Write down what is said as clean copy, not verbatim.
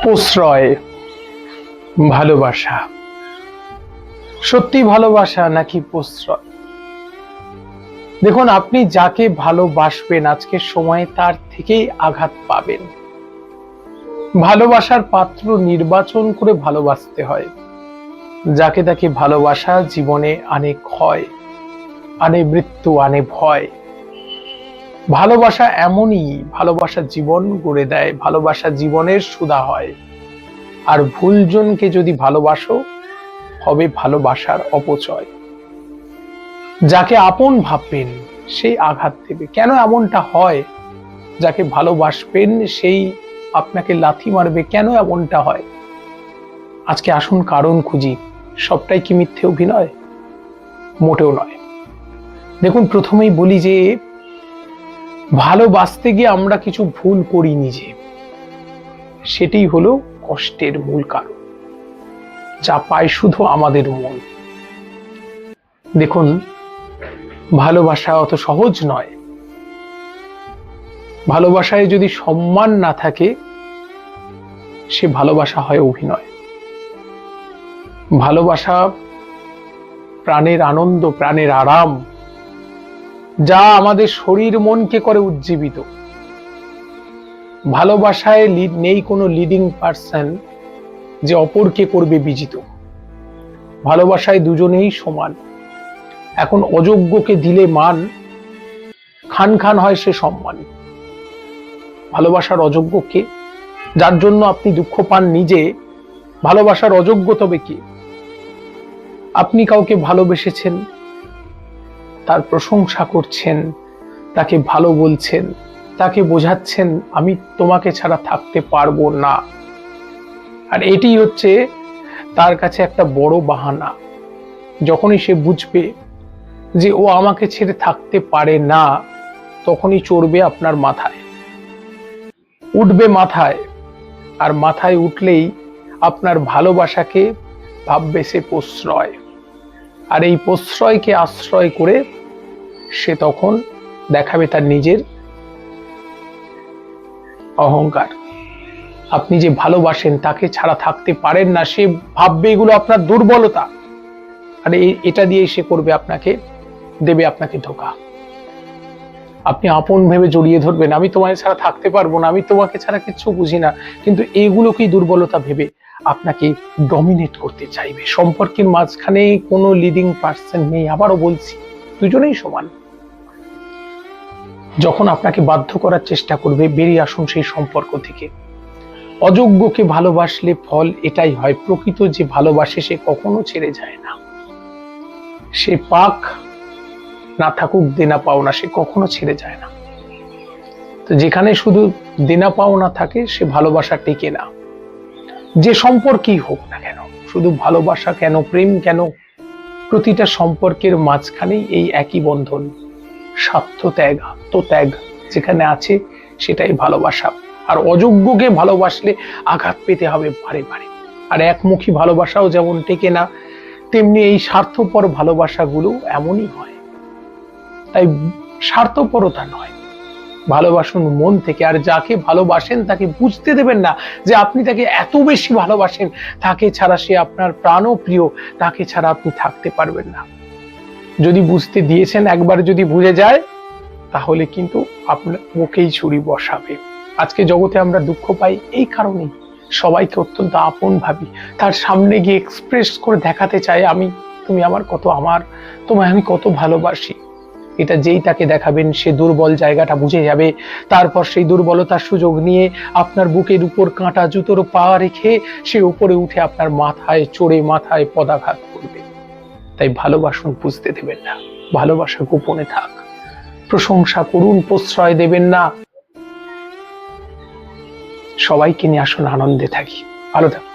প্রশ্রয়, ভালোবাসা। সত্যি ভালোবাসা নাকি প্রশ্রয়? দেখুন, আপনি যাকে ভালোবাসবেন আজকের সময়ে তার থেকেই আঘাত পাবেন। ভালোবাসার পাত্র নির্বাচন করে ভালোবাসতে হয়। যাকে তাকে ভালোবাসা জীবনে আনে ক্ষয়, আনে মৃত্যু, আনে ভয়। ভালোবাসা এমনই, ভালোবাসা জীবন গড়ে দেয়, ভালোবাসা জীবনের সুধা হয়। আর ভুলজনকে যদি ভালোবাসো, হবে ভালোবাসার অপচয়। যাকে আপন ভাববেন সেই আঘাত দেবে। কেন এমনটা হয়? যাকে ভালোবাসবেন সেই আপনাকে লাথি মারবে, কেন এমনটা হয়? আজকে আসুন কারণ খুঁজি। সবটাই কি মিথ্যে অভিনয়? মোটেও নয়। দেখুন, প্রথমেই বলি যে ভালোবাসতে গিয়ে আমরা কিছু ভুল করি নিজে, সেটি হলো কষ্টের মূল কারণ, যা পায় শুধু আমাদের মন। দেখুন, ভালোবাসা অত সহজ নয়। ভালোবাসায় যদি সম্মান না থাকে, সে ভালোবাসা হয় অভিনয়। ভালোবাসা প্রাণের আনন্দ, প্রাণের আরাম, যা আমাদের শরীর মনকে করে উজ্জীবিত। ভালোবাসায় নেই কোনো লিডিং পার্সন যে অপরকে করবে বিজিত। ভালোবাসায় দুজনেই সমান। এখন অযোগ্যকে দিলে মান, খান খান হয় সে সম্মান। ভালোবাসার অযোগ্য কে? যার জন্য আপনি দুঃখ পান নিজে, ভালোবাসার অযোগ্য তবে কে? আপনি কাউকে ভালোবেসেছেন, তার প্রশংসা করছেন, তাকে ভালো বলছেন, তাকে বোঝাচ্ছেন আমি তোমাকে ছাড়া থাকতে পারবো না। আর এটি হচ্ছে তার কাছে একটা বড় বাহানা। যখনই সে বুঝবে যে ও আমাকে ছেড়ে থাকতে পারে না, তখনই চড়বে আপনার মাথায়, উঠবে মাথায়। আর মাথায় উঠলেই আপনার ভালোবাসাকে ভাববে সে প্রশ্রয়। আর এই প্রশ্রয়কে আশ্রয় করে সে তখন দেখাবে তার নিজের অহংকার। আপনি যে ভালোবাসেন, তাকে ছাড়া থাকতে পারেন না, সে ভাববে এগুলো আপনার দুর্বলতা। আর এটা দিয়ে সে করবে আপনাকে, দেবে আপনাকে ধোঁকা। আপনি আপন ভেবে জড়িয়ে ধরবেন, আমি তোমায় ছাড়া থাকতে পারবো না, আমি তোমাকে ছাড়া কিচ্ছু বুঝি না, কিন্তু এইগুলোকেই দুর্বলতা ভেবে আপনাকে ডমিনেট করতে চাইবে। সম্পর্কের মাঝখানে কোনো লিডিং পার্সন নেই। আবারও বলছি, দুজনেই সমান। যখন আপনাকে বাধ্য করার চেষ্টা করবে, বেরিয়ে আসুন সেই সম্পর্ক থেকে। অযোগ্যকে ভালোবাসলে ফল এটাই হয়, প্রকৃত যে ভালোবাসে সে কখনো ছেড়ে যায় না। সে পাক না থাকুক দেনা পাওনা, সে কখনো ছেড়ে যায় না। তো যেখানে শুধু দেনা পাওনা থাকে, সে ভালোবাসা টেকে না। যে সম্পর্কই হোক না কেন, শুধু ভালোবাসা কেন, প্রেম কেন, প্রতিটা সম্পর্কের মাঝখানেই এই একই বন্ধন, স্বার্থ ত্যাগ, আত্মত্যাগ যেখানে আছে সেটাই ভালোবাসা। আর অযোগ্যকে ভালোবাসলে আঘাত পেতে হবে বারে বারে। আর একমুখী ভালোবাসাও যেমন টেকে না, তেমনি এই স্বার্থপর ভালোবাসাগুলো এমনই হয়। তাই স্বার্থপরতা নয়, ভালোবাসুন মন থেকে। আর যাকে ভালোবাসেন তাকে বুঝতে দেবেন না যে আপনি তাকে এত বেশি ভালোবাসেন, তাকে ছাড়া সে আপনার প্রাণও প্রিয়, তাকে ছাড়া আপনি থাকতে পারবেন না। যদি বুঝতে দিয়েছেন, একবার যদি বুঝে যায়, তাহলে কিন্তু আপনার মুখেই ছুরি বসাবে। আজকে জগতে আমরা দুঃখ পাই এই কারণেই, সবাইকে অত্যন্ত আপন ভাবি, তার সামনে গিয়ে এক্সপ্রেস করে দেখাতে চাই আমি, তুমি আমার কত, আমার তোমায় আমি কত ভালোবাসি। এটা যেই তাকে দেখাবেন, সে দুর্বল জায়গাটা বুঝে যাবে। তারপর সেই দুর্বলতার সুযোগ নিয়ে আপনার বুকের উপর কাঁটা জুতোর পা রেখে সে উপরে উঠে আপনার মাথায় চড়ে মাথায় পদাঘাত করবে। তাই ভালোবাসুন, বুঝতে দেবেন না। ভালোবাসা গোপনে থাক। প্রশংসা করুন, প্রশ্রয় দেবেন না। সবাইকে নিয়ে আসুন, আনন্দে থাকি। ভালো থাকুন।